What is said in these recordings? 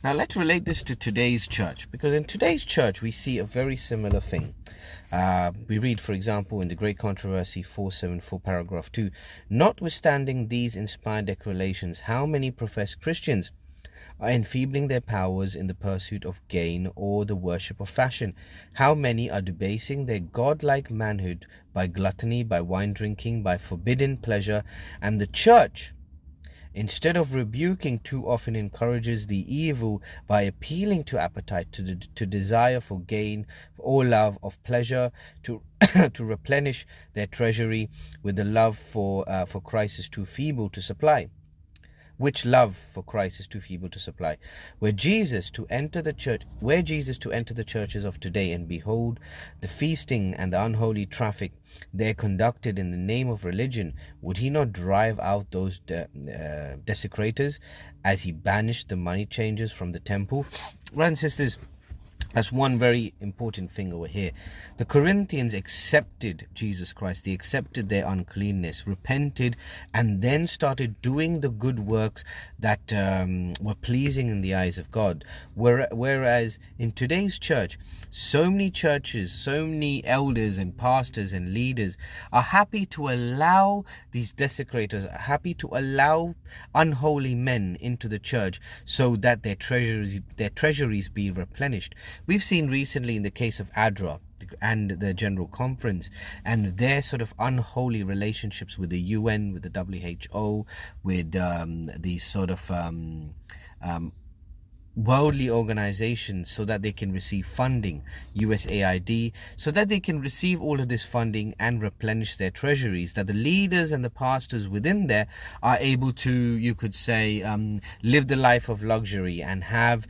Now let's relate this to today's church, because in today's church we see a very similar thing. We read, for example, in the Great Controversy 474 paragraph 2, notwithstanding these inspired declarations, how many professed Christians are enfeebling their powers in the pursuit of gain or the worship of fashion? How many are debasing their godlike manhood by gluttony, by wine drinking, by forbidden pleasure? And the church, instead of rebuking, too often encourages the evil by appealing to appetite, to desire for gain, or love of pleasure, to to replenish their treasury with the love for Christ is too feeble to supply. Which love for Christ is too feeble to supply. Were Jesus to enter the churches of today, and behold the feasting and the unholy traffic there conducted in the name of religion, would he not drive out those desecrators as he banished the money changers from the temple? Brothers and sisters, that's one very important thing over here. The Corinthians accepted Jesus Christ. They accepted their uncleanness, repented, and then started doing the good works that were pleasing in the eyes of God. Whereas in today's church, so many churches, so many elders and pastors and leaders are happy to allow these desecrators, happy to allow unholy men into the church so that their treasuries be replenished. We've seen recently in the case of ADRA and the General Conference and their sort of unholy relationships with the UN, with the WHO, with these sort of worldly organizations, so that they can receive funding, USAID, so that they can receive all of this funding and replenish their treasuries, that the leaders and the pastors within there are able to, you could say, live the life of luxury and have,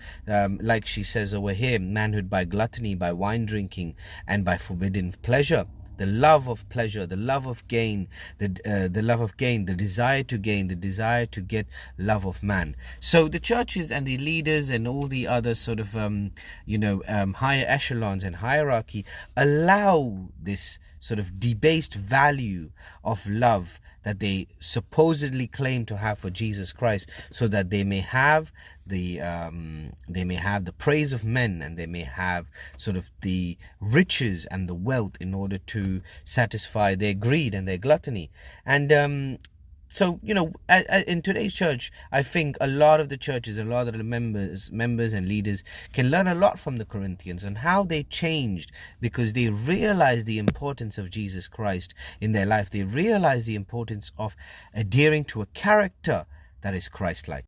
like she says over here, manhood by gluttony, by wine drinking, and by forbidden pleasure. The love of pleasure, the love of gain, the love of gain, the desire to gain, the desire to get love of man. So the churches and the leaders and all the other sort of, higher echelons and hierarchy allow this sort of debased value of love that they supposedly claim to have for Jesus Christ, so that they may have the praise of men, and they may have sort of the riches and the wealth in order to satisfy their greed and their gluttony. And so, in today's church, I think a lot of the churches and a lot of the members and leaders can learn a lot from the Corinthians on how they changed, because they realized the importance of Jesus Christ in their life. They realized the importance of adhering to a character that is Christ-like.